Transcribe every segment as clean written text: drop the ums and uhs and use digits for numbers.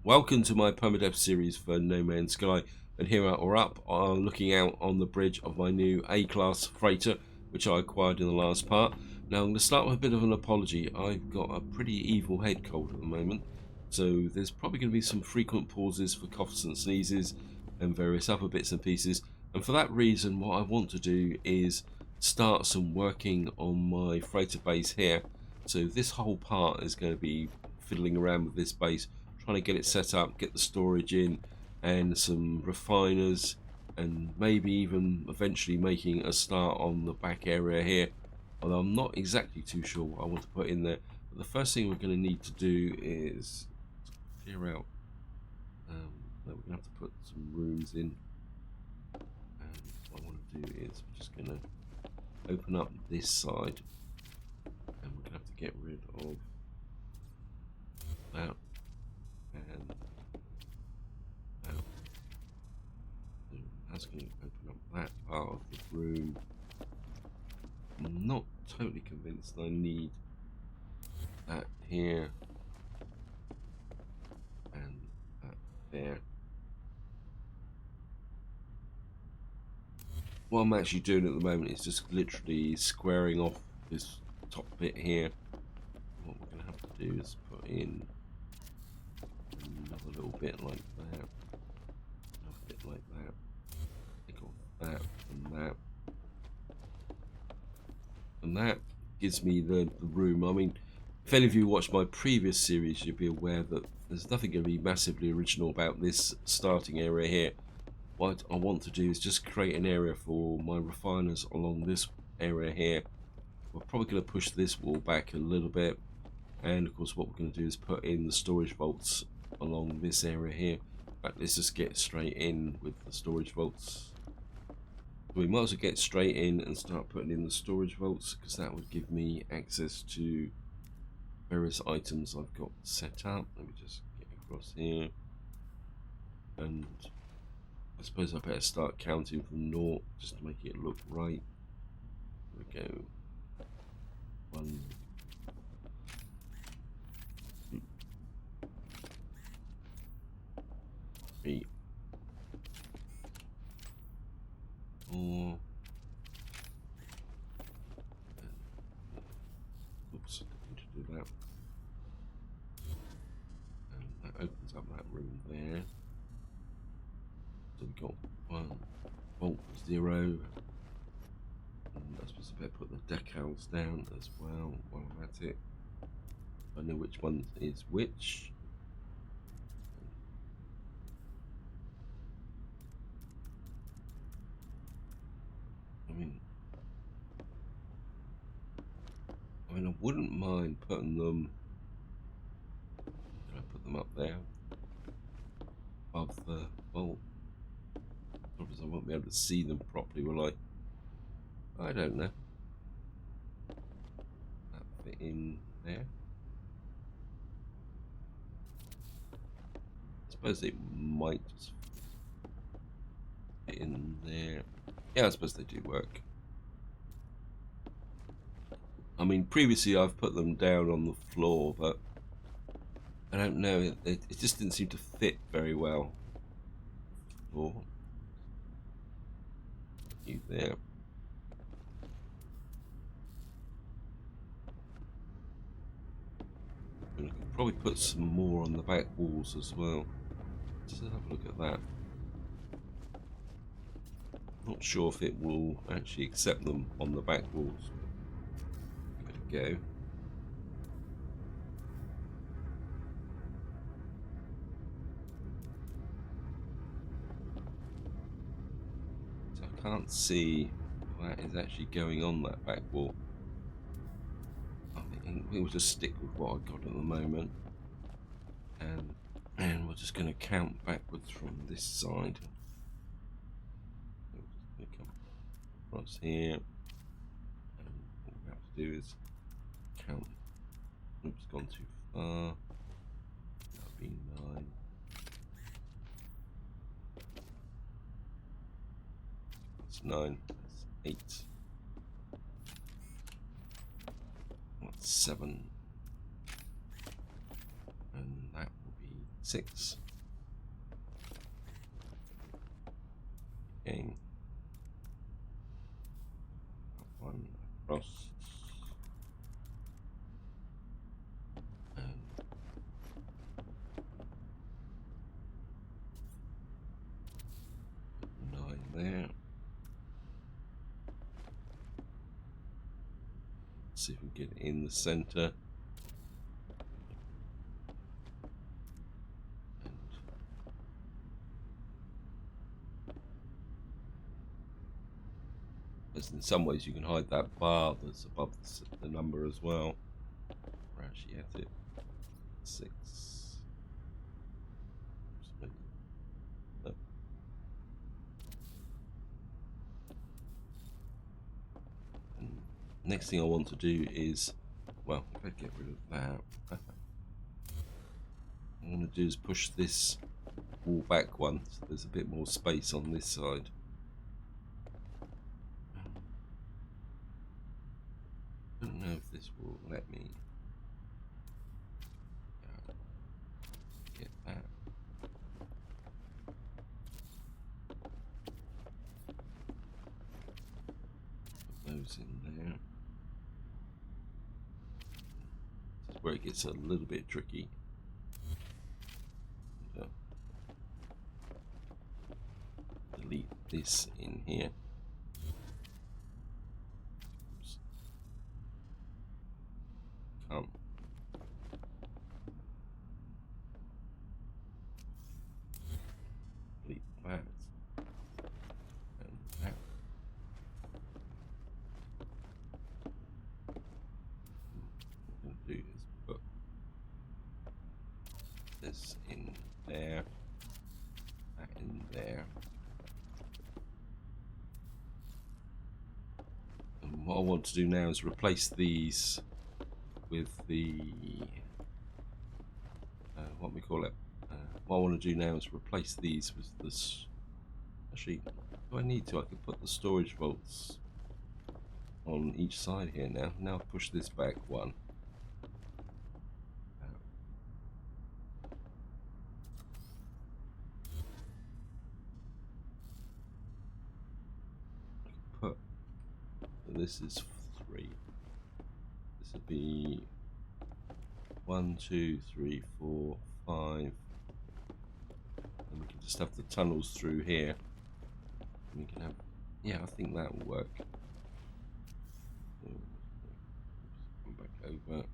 Welcome to my Permadeath series for No Man's Sky, and here we're up looking out on the bridge of my new A-class freighter, which I acquired in the last part. Now I'm going to start with a bit of an apology. I've got a pretty evil head cold at the moment, so there's probably going to be some frequent pauses for coughs and sneezes and various other bits and pieces, and for that reason what I want to do is start some working on my freighter base here. So this whole part is going to be fiddling around with this base, trying to get it set up, get the storage in, and some refiners, and maybe even eventually making a start on the back area here. Although I'm not exactly too sure what I want to put in there. But the first thing we're going to need to do is clear out. We're going to have to put some rooms in. And what I want to do is we're just going to open up this side, and we're going to have to get rid of that. And that's going to open up that part of the room. I'm not totally convinced I need that here and that there. What I'm actually doing at the moment is just literally squaring off this top bit here. What we're going to have to do is put in another little bit like that, another bit like that, take off that and that, and that gives me the room. I mean, if any of you watched my previous series, you'd be aware that there's nothing going to be massively original about this starting area here. What I want to do is just create an area for my refiners along this area here. We're probably going to push this wall back a little bit, and of course what we're going to do is put in the storage vaults along this area here. But let's just get straight in with the storage vaults. We might as well get straight in and start putting in the storage vaults, because that would give me access to various items I've got set up. Let me just get across here, and I suppose I better start counting from 0 just to make it look right. There we go. 1, 2, 3, 4. Oops, I need to do that. And that opens up that room there. So we've got 1, vault 0. And I suppose I better put the decals down as well while I'm at it. I know which one is which. I mean, I wouldn't mind putting them. Can I put them up there above the vault? Probably I won't be able to see them properly, will I? I don't know. That fit in there. I suppose it might just fit in there. Yeah, I suppose they do work. I mean, previously I've put them down on the floor, but I don't know, it just didn't seem to fit very well. Floor. You there. And I could probably put some more on the back walls as well. Just have a look at that. Not sure if it will actually accept them on the back walls. Give it a go. So I can't see what is actually going on that back wall. I think we'll just stick with what I've got at the moment, and we're just going to count backwards from this side. We'll just come across here, and what we have to do is count. Oops, gone too far. That'll be 9. That's 9. That's 8. That's 7. And that will be 6. Again. One across. And 9 there. See if we can get in the center. As in some ways you can hide that bar that's above the number as well. We're actually at it. 6. And next thing I want to do is, well, if I get rid of that, what I want to do is push this wall back one, so there's a bit more space on this side. I don't know if this will let me get that. Put those in there. This is where it gets a little bit tricky. Delete this in here. Oops. Come. Delete that. And that. What I'm going to do is put this in there. That in there. What I want to do now is replace these with the what we call it. What I want to do now is replace these with this. Actually, do I need to? I could put the storage vaults on each side here now. Now push this back one. This is 3. This would be 1, 2, 3, 4, 5. And we can just have the tunnels through here. And we can have, yeah, I think that will work. Come back over. And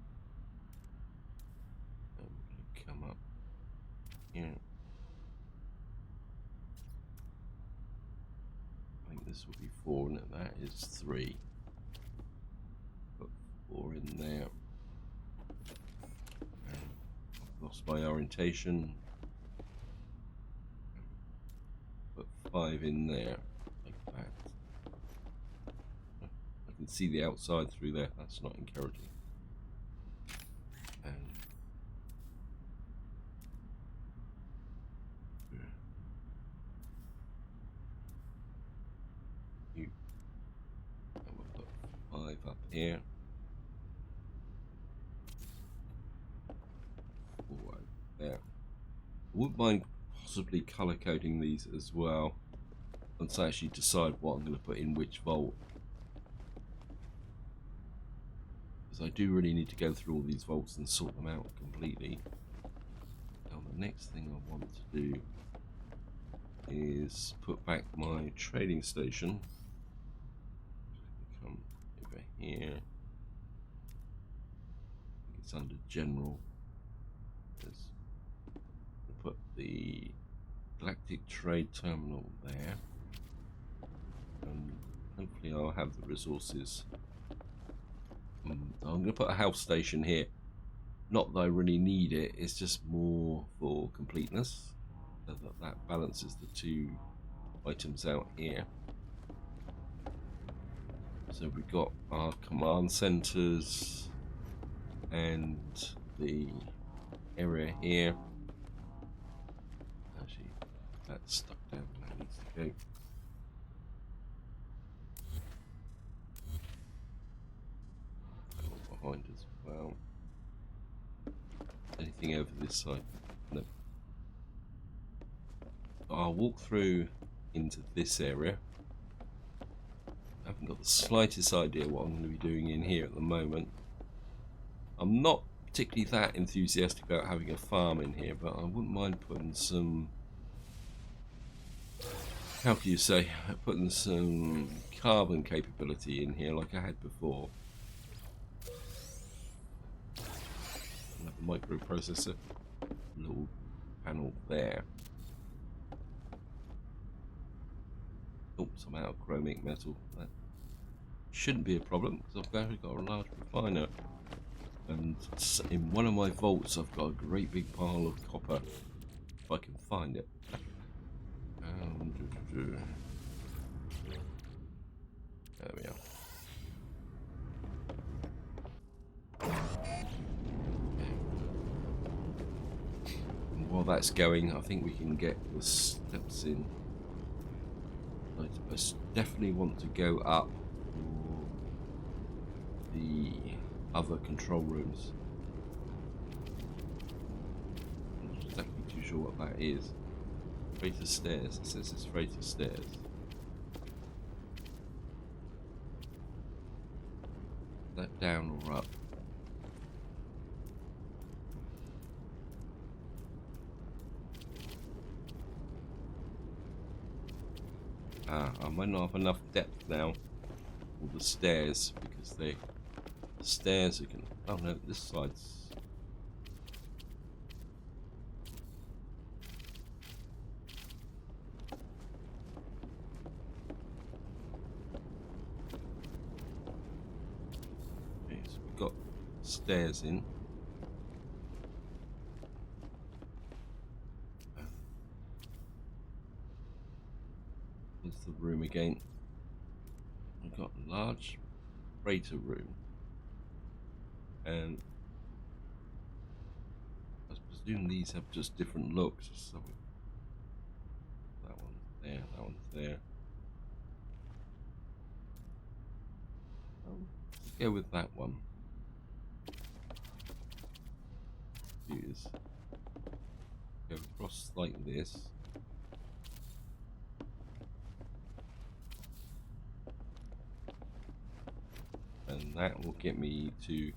we're going to come up here. I think this will be 4, and that is 3. Put 4 in there. And I've lost my orientation. Put 5 in there, like that. I can see the outside through there. That's not encouraging. And we'll put 5 up here. 4 over there. I wouldn't mind possibly color coding these as well once I actually decide what I'm going to put in which vault, because I do really need to go through all these vaults and sort them out completely. Now the next thing I want to do is put back my trading station. Come over here. I think it's under general. Put the Galactic Trade Terminal there, and hopefully I'll have the resources. I'm going to put a health station here. Not that I really need it, it's just more for completeness, so that balances the 2 items out here. So we've got our command centers and the area here. Actually, that's stuck down where it needs to go. Behind as well. Anything over this side? No. I'll walk through into this area. I haven't got the slightest idea what I'm going to be doing in here at the moment. I'm not particularly that enthusiastic about having a farm in here, but I wouldn't mind putting some, how can you say, putting some carbon capability in here like I had before. Another microprocessor, little panel there. Oh, some out of chromic metal. That shouldn't be a problem because I've actually got a large refiner. And in one of my vaults, I've got a great big pile of copper, if I can find it. There we are. And while that's going, I think we can get the steps in. I definitely want to go up for the other control rooms. I'm not exactly too sure what that is. Freighter stairs. It says it's freighter stairs. Is that down or up? I might not have enough depth now for the stairs because the stairs are going to... Oh no, this side's... Okay, so we've got stairs in. There's the room again. We've got a large freighter room. And I presume these have just different looks or something. That one's there, that one's there. Let's go with that one. Use. Go across like this. And that will get me to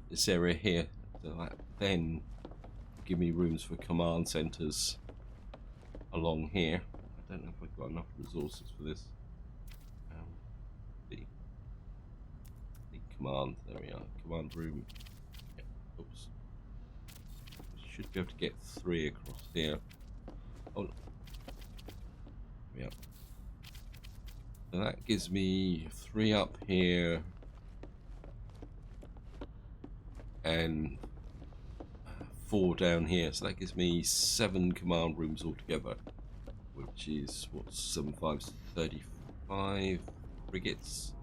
this area here, so that then give me rooms for command centers along here. I don't know if I've got enough resources for this. The command, there we are, command room. Yeah, oops. Should be able to get 3 across here. Oh, yeah. So that gives me 3 up here. And 4 down here, so that gives me 7 command rooms altogether, which is what, 7 5's 35 frigates.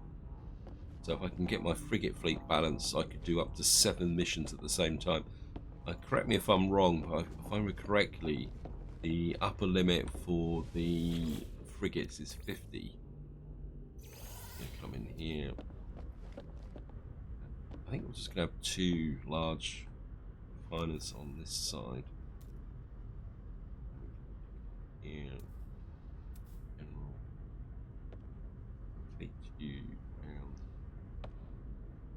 So if I can get my frigate fleet balanced, I could do up to 7 missions at the same time. Correct me if I'm wrong, but if I remember correctly, the upper limit for the frigates is 50. Come in here. I think we're just going to have 2 large refiners on this side. Here. General. Take you around.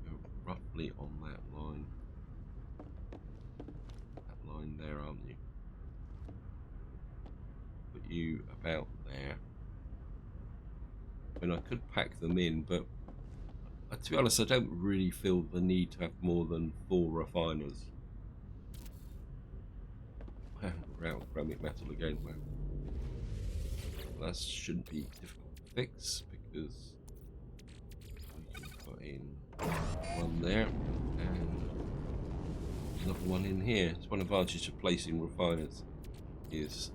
Go roughly on that line. That line there, aren't you? Put you about there. I mean, I could pack them in, but to be honest, I don't really feel the need to have more than 4 refiners. Round chromic metal again. Well, that shouldn't be difficult to fix because we can put in one there and another one in here. It's one advantage of placing refiners is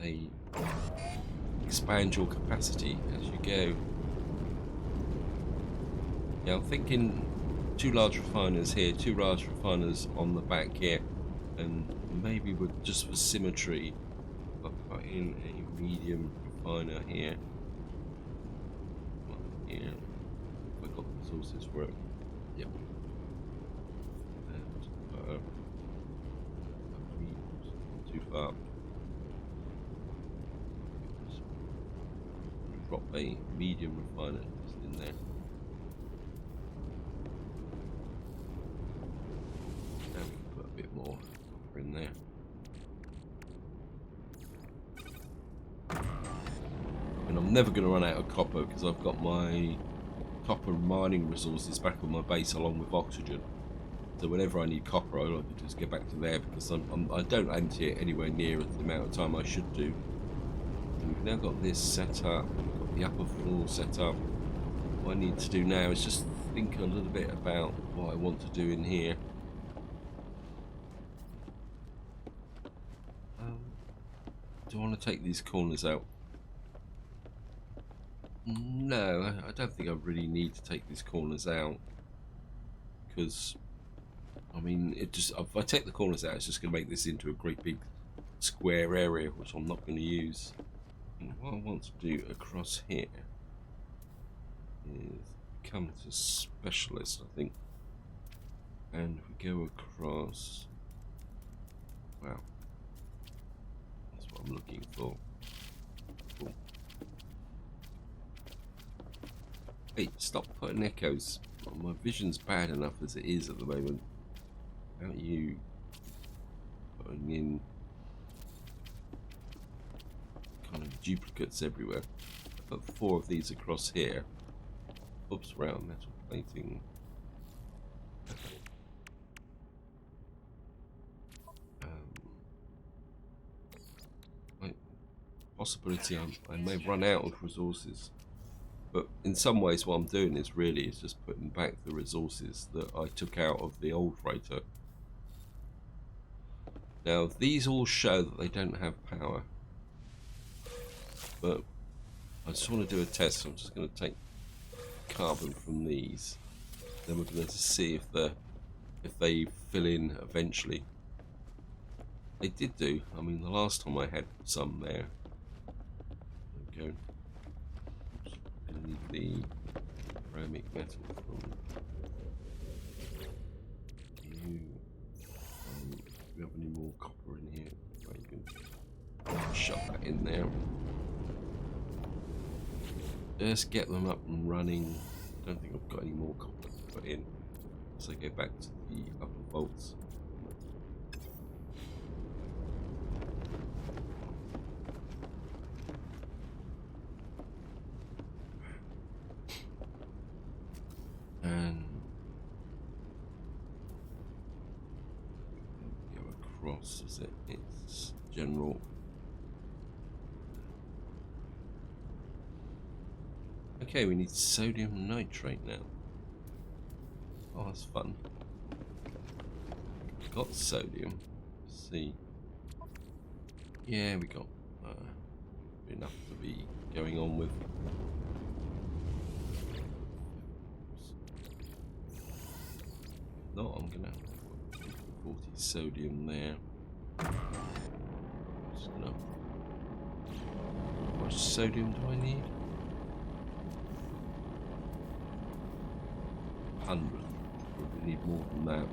they expand your capacity as you go. Yeah, I'm thinking 2 large refiners here, 2 large refiners on the back here, and maybe with just for symmetry, I'll put in a medium refiner here. One here. I've got the resources for it. Yep. And too far. drop a medium refiner just in there. Now we can put a bit more copper in there. And I'm never going to run out of copper because I've got my copper mining resources back on my base along with oxygen. So whenever I need copper, I like to just get back to there because I don't empty it anywhere near the amount of time I should do. And we've now got this set up, we've got the upper floor set up. What I need to do now is just think a little bit about what I want to do in here. Do I want to take these corners out? No, I don't think I really need to take these corners out because, I mean, it just, if I take the corners out, it's just going to make this into a great big square area, which I'm not going to use. And what I want to do across here is come to specialist, I think, and we go across. Wow, that's what I'm looking for. Cool. Hey, stop putting echoes. Well, my vision's bad enough as it is at the moment. How are you putting in kind of duplicates everywhere? I put 4 of these across here. Oops, round metal plating. Possibility I may run out of resources. But in some ways what I'm doing is just putting back the resources that I took out of the old freighter. Now these all show that they don't have power. But I just want to do a test, so I'm just going to take carbon from these. Then we're going to see if they fill in eventually. They did do. I mean, the last time I had some there. There we go. I need the ceramic metal from you. Do we have any more copper in here? Right, you can shove that in there. Just get them up and running. I don't think I've got any more copper to put in. So I go back to the upper bolts. And go across, is it? It's general. Okay, we need sodium nitrate now. Oh, that's fun. Got sodium. Let's see. Yeah, we got enough to be going on with. No, I'm gonna put 40 sodium there. Just gonna. How much sodium do I need? 100. We need more than that.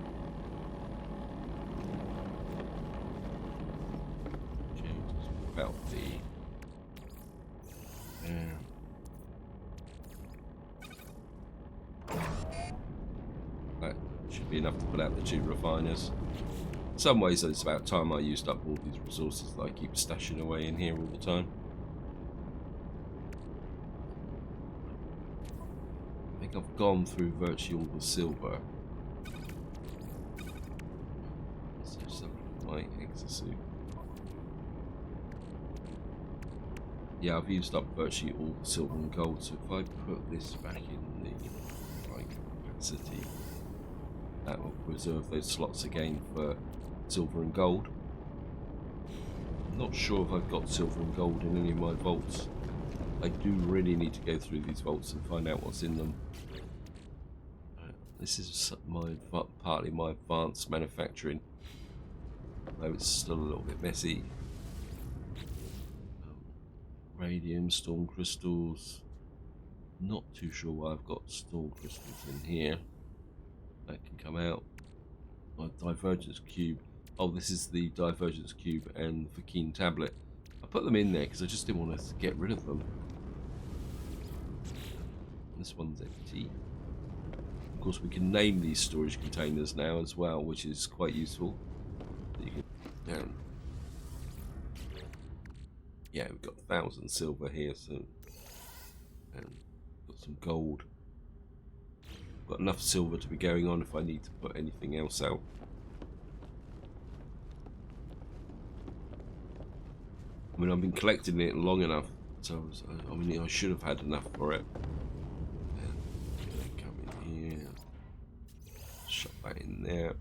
Okay, just about the. That should be enough to put out the 2 refiners. In some ways, it's about time I used up all these resources that I keep stashing away in here all the time. I think I've gone through virtually all the silver. So just have a look at my exosuit. Yeah, I've used up virtually all the silver and gold, so if I put this back in the right capacity, that will preserve those slots again for silver and gold. I'm not sure if I've got silver and gold in any of my vaults. I do really need to go through these vaults and find out what's in them. This is partly my advanced manufacturing, though it's still a little bit messy. Radium, storm crystals. Not too sure why I've got storm crystals in here. That can come out. My divergence cube. Oh, this is the divergence cube and the Fakine tablet. I put them in there because I just didn't want to get rid of them. This one's empty. Of course, we can name these storage containers now as well, which is quite useful. You can, yeah, we've got 1,000 silver here, so got some gold. Got enough silver to be going on if I need to put anything else out. I mean, I've been collecting it long enough, so I mean, I should have had enough for it. Come in here, shove that in there.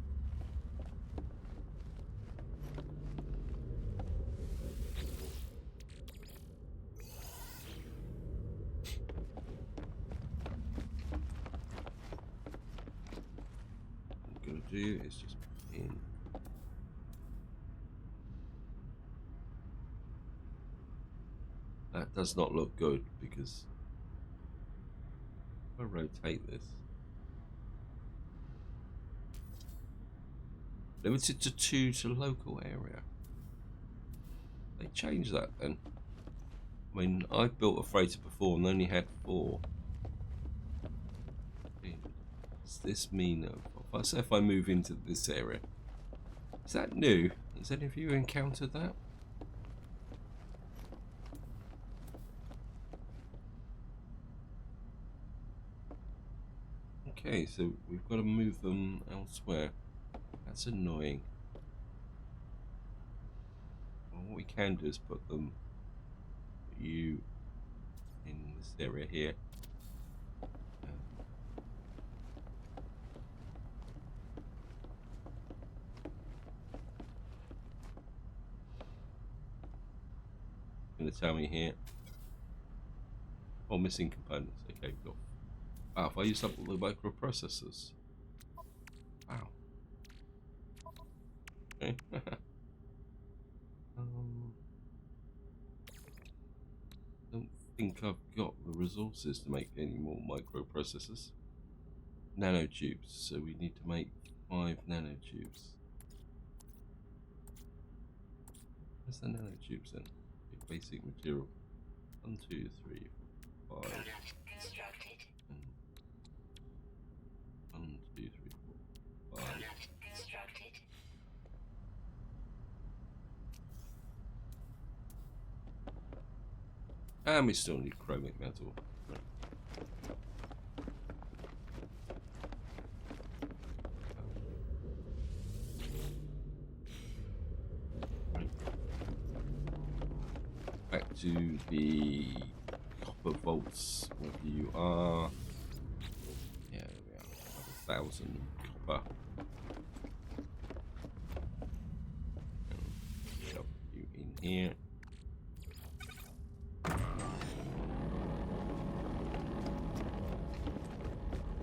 What I'm gonna do is just put in. That does not look good because if I rotate this, limited to 2 to local area. They changed that then. I mean, I built a freighter before and only had 4. Does this mean if I move into this area, is that new? Has any of you encountered that? Okay, so we've got to move them elsewhere. That's annoying. Well, what we can do is put you in this area here. Going to tell me here. Oh, missing components. Okay, cool. Wow, if I use up all the microprocessors. Wow. Okay. Don't think I've got the resources to make any more microprocessors. Nanotubes, so we need to make 5 nanotubes. Where's the nanotubes then? Basic material. 1, 2, 3, 4, 5. 1, 2, 3, 4, 5. And we still need chromic metal. Back to the copper vaults, wherever you are. Yeah, there we are. 1,000 copper. Shove you in here.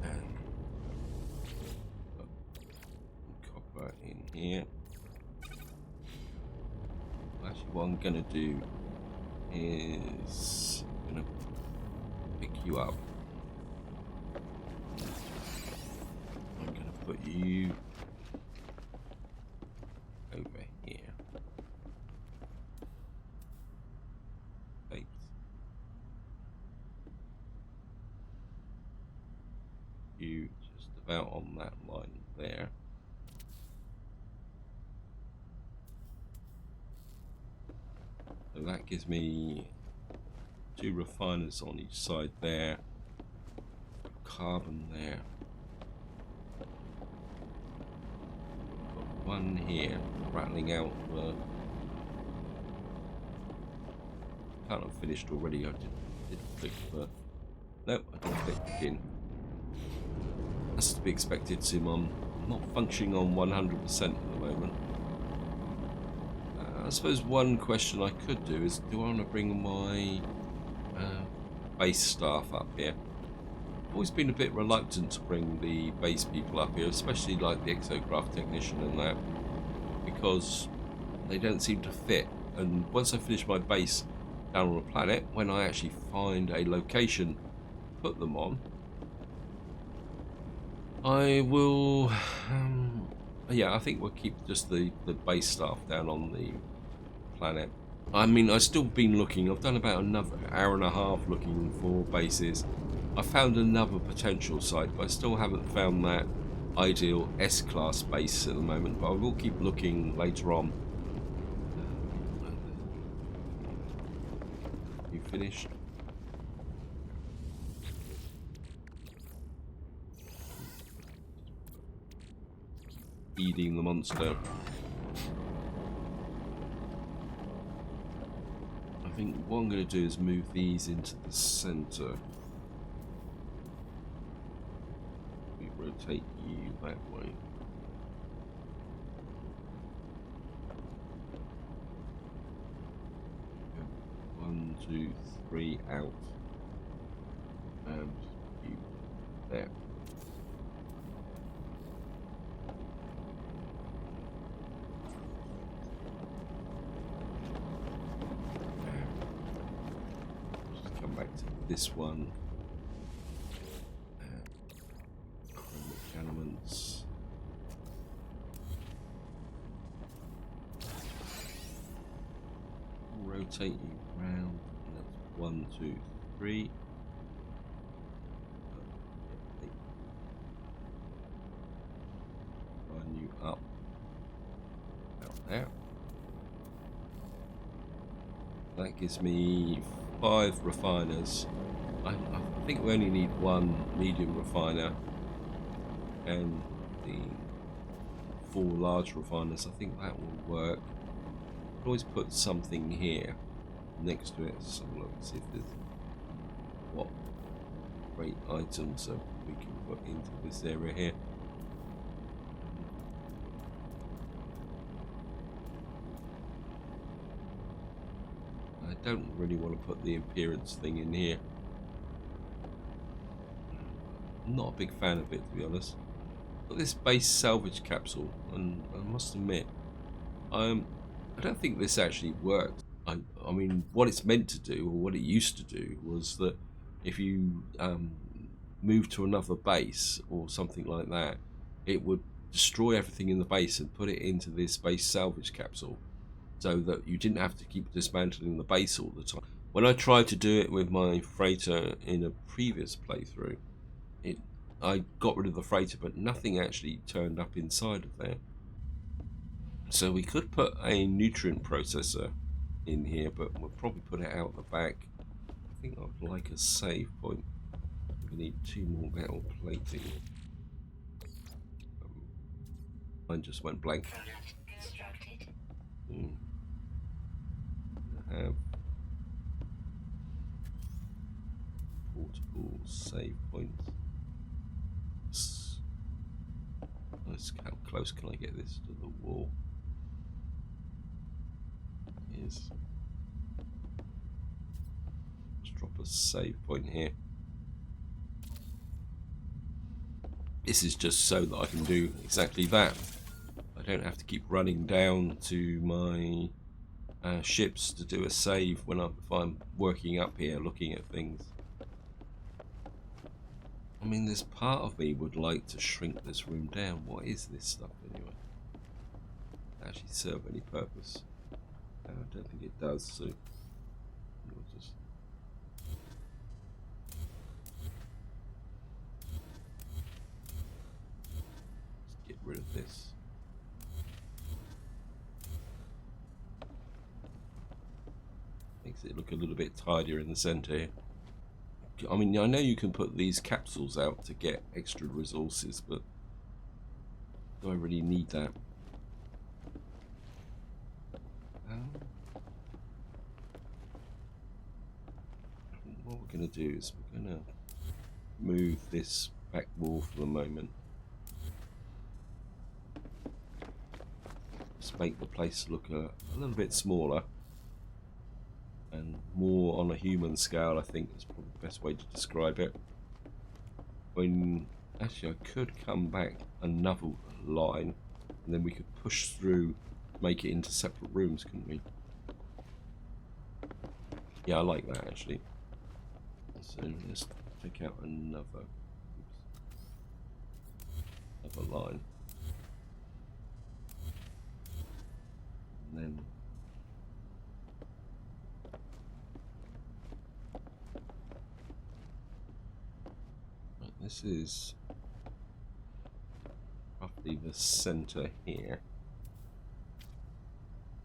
And copper in here. Actually, what I'm gonna do is I'm gonna pick you up. I'm gonna put you over here. Thanks. You just about on that line there. So that gives me 2 refiners on each side there, carbon there, got 1 here rattling out. Can't have finished already. I did click, but nope, I didn't click begin. That's to be expected. I'm not functioning on 100% at the moment. I suppose one question I could do is, do I want to bring my base staff up here? I've always been a bit reluctant to bring the base people up here, especially like the exocraft technician and that, because they don't seem to fit. And once I finish my base down on the planet, when I actually find a location to put them on, I will yeah, I think we'll keep just the base staff down on the planet. I mean, I've still been looking. I've done about another hour and a half looking for bases. I found another potential site, but I still haven't found that ideal S-class base at the moment, but I will keep looking later on. You finished? Feeding the monster. I think what I'm going to do is move these into the center. We rotate you that way. One, two, three, out. And you there. Just come back to this one. Chromic elements. Rotate you round. And that's 1, 2, 3. Line you up. Out there. That gives me 5 refiners. I think we only need 1 medium refiner and the 4 large refiners. I think that will work. I'll always put something here next to it. So let's see if there's what great items that we can put into this area here. I don't really want to put the appearance thing in here. I'm not a big fan of it, to be honest. But this base salvage capsule, and I must admit, I don't think this actually works. I mean, what it's meant to do, or what it used to do, was that if you move to another base or something like that, it would destroy everything in the base and put it into this base salvage capsule, so that you didn't have to keep dismantling the base all the time. When I tried to do it with my freighter in a previous playthrough, I got rid of the freighter, but nothing actually turned up inside of there. So we could put a nutrient processor in here, but we'll probably put it out the back. I think I'd like a save point. We need 2 more metal plating. Mine just went blank. I have portable save points. How close can I get this to the wall? Let's drop a save point here. This is just so that I can do exactly that. I don't have to keep running down to my ships to do a save when if I'm working up here looking at things. I mean, there's part of me would like to shrink this room down. What is this stuff anyway? Does it actually serve any purpose? I don't think it does, so we'll just get rid of this. Makes it look a little bit tidier in the center here. I mean, I know you can put these capsules out to get extra resources, but do I really need that? What we're going to do is we're going to move this back wall for the moment. Just make the place look a little bit smaller and more on a human scale. I think is probably the best way to describe it. Actually, I could come back another line and then we could push through, make it into separate rooms, couldn't we? Yeah, I like that actually. So let's take out another line. And then this is roughly the center here.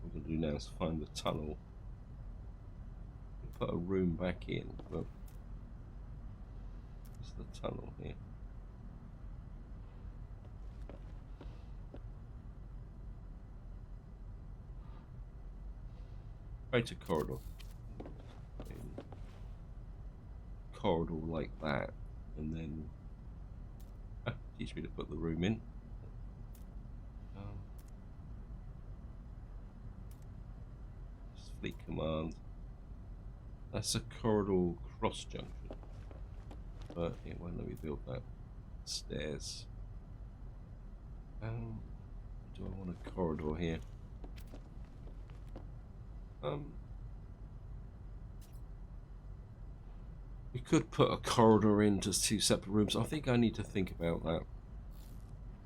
What we're going to do now is find the tunnel. Put a room back in. Well, it's the tunnel here. Create a corridor. Corridor like that, and then teach me to put the room in. Fleet command. That's a corridor cross junction, but it won't let me build that. Stairs. Do I want a corridor here? We could put a corridor into 2 separate rooms. I think I need to think about that,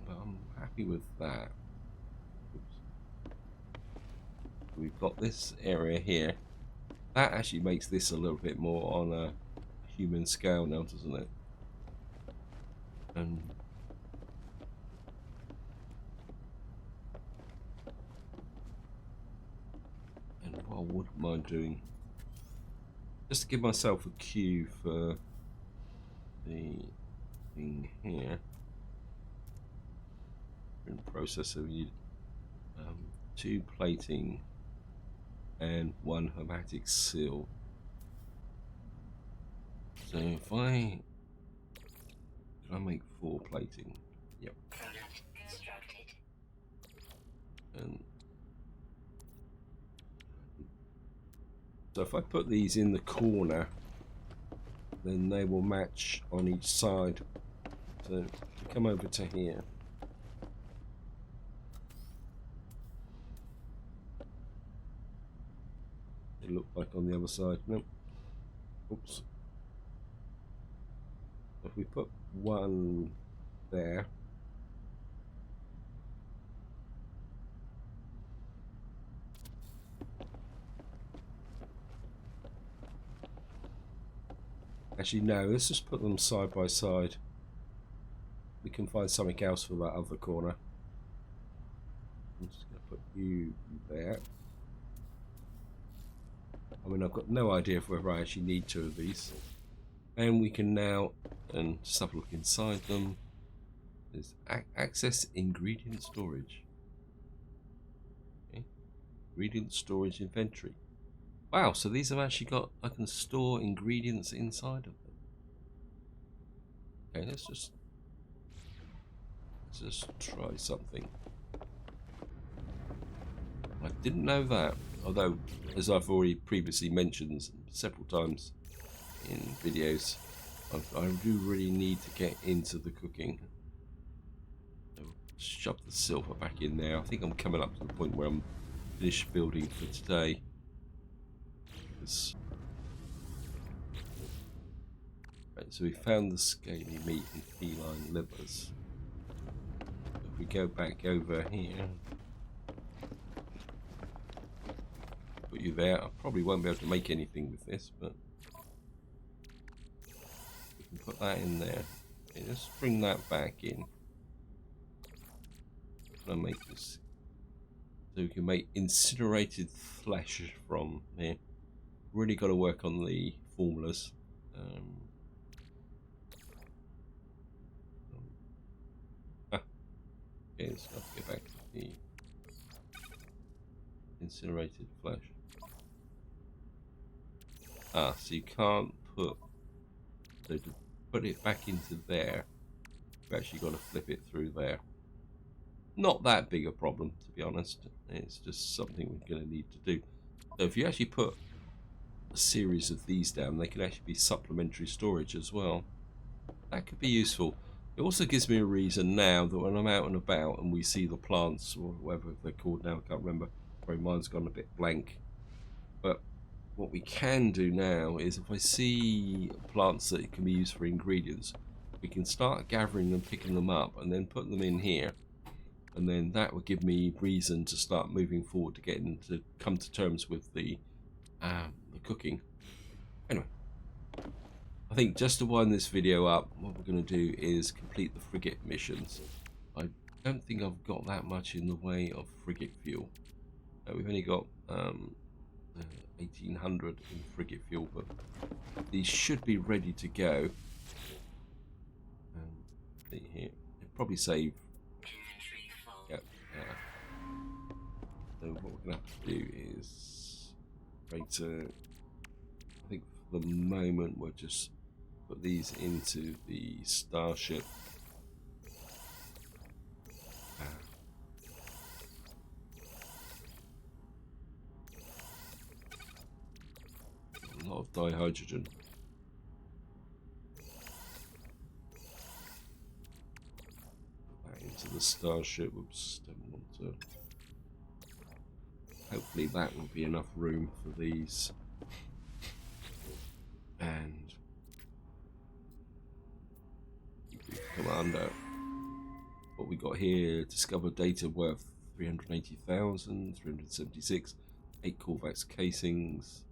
but I'm happy with that. Oops. We've got this area here. That actually makes this a little bit more on a human scale now, doesn't it? And what I wouldn't mind doing, just to give myself a cue for the thing here. In processor, we need 2 plating and 1 hermetic seal. So if can I make 4 plating? Yep. And so if I put these in the corner, then they will match on each side. So come over to here. They look like on the other side. Nope. Oops. If we put 1 there, actually no, let's just put them side by side. We can find something else for that other corner. I'm just going to put you there. I mean, I've got no idea whether I actually need 2 of these. And we can now, and just have a look inside them. There's access ingredient storage. Okay. Ingredient storage inventory. Wow, so these have actually got, I can store ingredients inside of them. Okay, let's just try something. I didn't know that, although, as I've already previously mentioned several times in videos, I do really need to get into the cooking. So shove the silver back in there. I think I'm coming up to the point where I'm finished building for today. Right, so we found the scaly meat and feline livers. If we go back over here, put you there. I probably won't be able to make anything with this, but we can put that in there. Okay, let's bring that back in. I'll make this so we can make incinerated flesh from here. Really got to work on the formulas. Okay, let's have to get back to the incinerated flesh. So you can't put, so to put it back into there, you've actually got to flip it through there. Not that big a problem, to be honest. It's just something we're going to need to do. So if you actually put a series of these down, they can actually be supplementary storage as well. That could be useful. It also gives me a reason now that when I'm out and about and we see the plants, or whatever they're called now, I can't remember. Sorry, mine's gone a bit blank. But what we can do now is if I see plants that can be used for ingredients, we can start gathering them, picking them up, and then put them in here. And then that would give me reason to start moving forward to come to terms with the cooking. Anyway, I think just to wind this video up, what we're going to do is complete the frigate missions. I don't think I've got that much in the way of frigate fuel. We've only got 1800 in frigate fuel, but these should be ready to go. Here, it'll probably save. Yep. So what we're going to have to do is freighter. I think for the moment we'll just put these into the starship. A lot of dihydrogen. Put that into the starship. Oops, don't want to. Hopefully that will be enough room for these. And Commander. What we got here, discover data worth 380,000, 376, 8 Corvettes casings.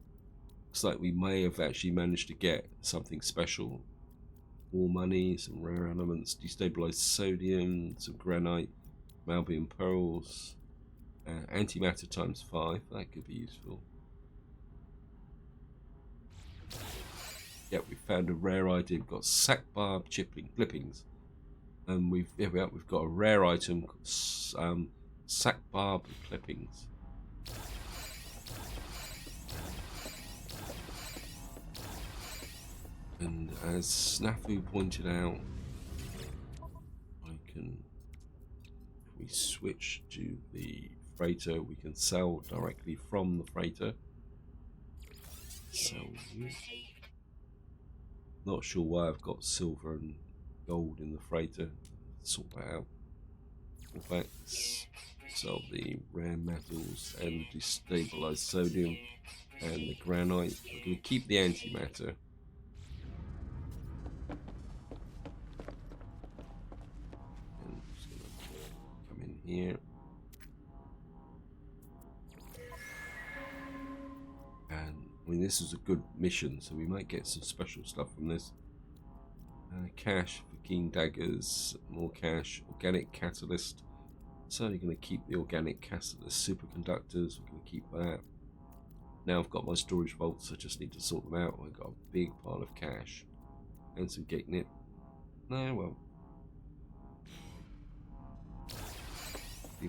Looks like we may have actually managed to get something special. More money, some rare elements, destabilized sodium, some granite, Malbian pearls, antimatter times 5, that could be useful. Yep, we found a rare item. We've got sack barb clippings. And we've got a rare item called sack barb clippings. And as Snafu pointed out, if we switch to the freighter, we can sell directly from the freighter. So, not sure why I've got silver and gold in the freighter. Sort that out. Effects, sell the rare metals and destabilized sodium and the granite. We're going to keep the antimatter. And I'm just going to come in here. And I mean, this is a good mission, so we might get some special stuff from this. Cash for keen daggers, more cash, organic catalyst. Certainly going to keep the organic catalyst. Superconductors, we're going to keep that. Now I've got my storage vaults, I just need to sort them out. I've got a big pile of cash and some Gignit. No, well.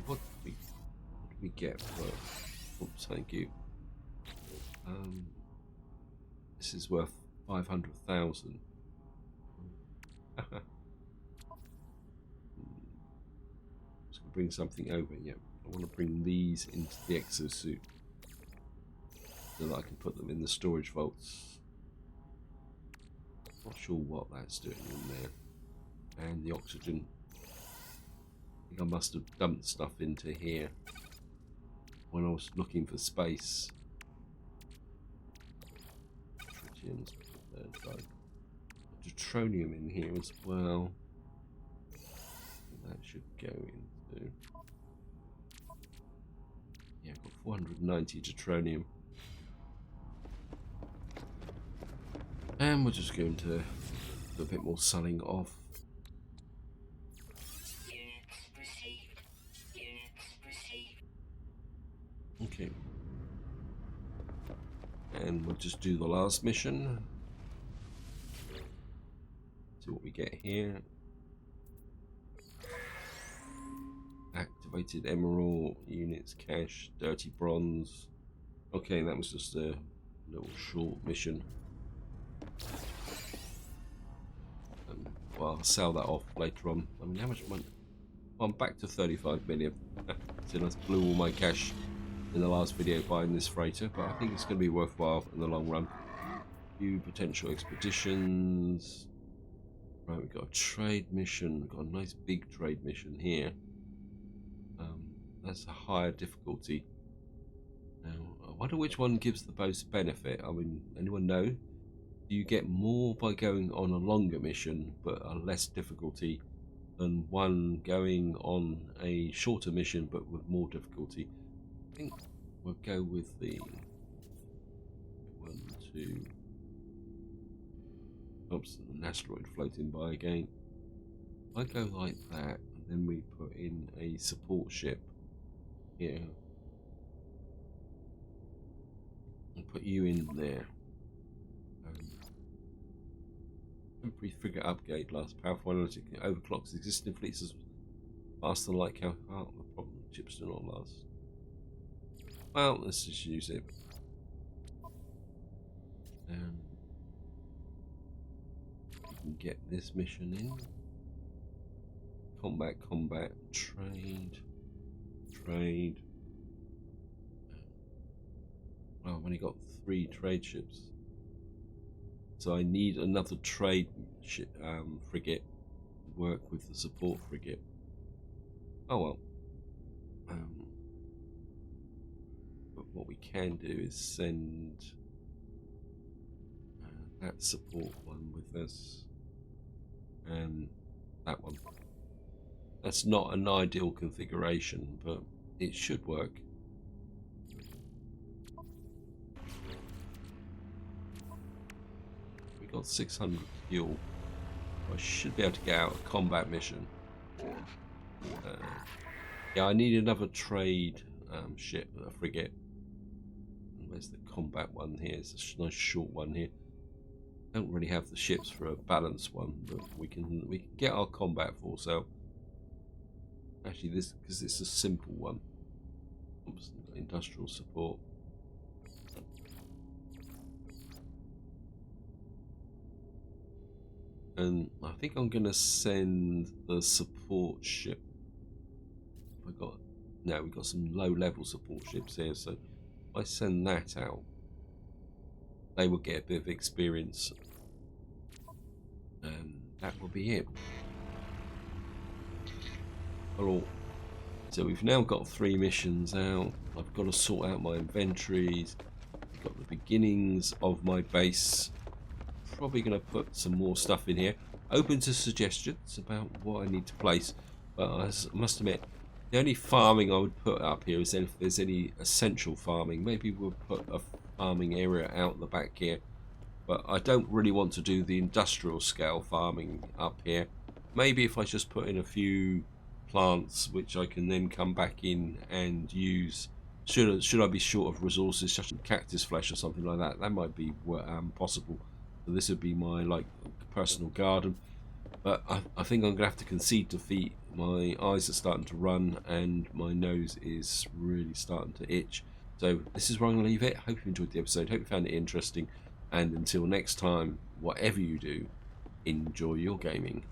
What did we get for? Oops, thank you. This is worth 500,000. Just gonna bring something over. Yeah, I want to bring these into the exosuit so that I can put them in the storage vaults. Not sure what that's doing in there. And the oxygen. I think I must have dumped stuff into here when I was looking for space. Deuteronium in here as well. That should go into. Yeah, I've got 490 deuteronium. And we're just going to do a bit more selling off. Okay. And we'll just do the last mission. See what we get here. Activated emerald, units, cash, dirty bronze. Okay, that was just a little short mission. Well, I'll sell that off later on. I mean, how much money? Well, I'm back to 35 million. Since I blew all my cash in the last video buying this freighter, but I think it's going to be worthwhile in the long run. Few potential expeditions. Right, we've got a trade mission. We've got a nice big trade mission here. That's a higher difficulty. Now, I wonder which one gives the most benefit. I mean, anyone know? Do you get more by going on a longer mission, but a less difficulty, than one going on a shorter mission, but with more difficulty? I think we'll go with the 1, 2. Oops, an asteroid floating by again. I go like that, and then we put in a support ship here. I'll put you in there. Temporary frigate upgrade. Last powerful analytic overclocks existing fleets as faster than light count. Oh, the problem. Chips do not last. Well, let's just use it. We can get this mission in. Combat, trade. Well, I've only got 3 trade ships, so I need another trade frigate to work with the support frigate. Oh well. But what we can do is send that support one with us, and that one. That's not an ideal configuration, but it should work. We got 600 fuel. I should be able to get out a combat mission. Yeah, I need another trade ship, a frigate. Where's the combat one here? It's a nice short one here. Don't really have the ships for a balanced one, but we can get our combat force out. Actually, this because it's a simple one. Oops, industrial support. And I think I'm gonna send the support ship. We've got some low-level support ships here, so if I send that out, they will get a bit of experience, and that will be it. Alright, so we've now got 3 missions out. I've got to sort out my inventories. I've got the beginnings of my base. Probably going to put some more stuff in here. Open to suggestions about what I need to place, but I must admit, the only farming I would put up here is if there's any essential farming. Maybe we'll put a farming area out the back here, but I don't really want to do the industrial scale farming up here. Maybe if I just put in a few plants which I can then come back in and use, should I be short of resources such as cactus flesh or something like that, that might be possible. So this would be my personal garden, but I think I'm gonna have to concede defeat. My eyes are starting to run and my nose is really starting to itch. So this is where I'm going to leave it. Hope you enjoyed the episode. Hope you found it interesting. And until next time, whatever you do, enjoy your gaming.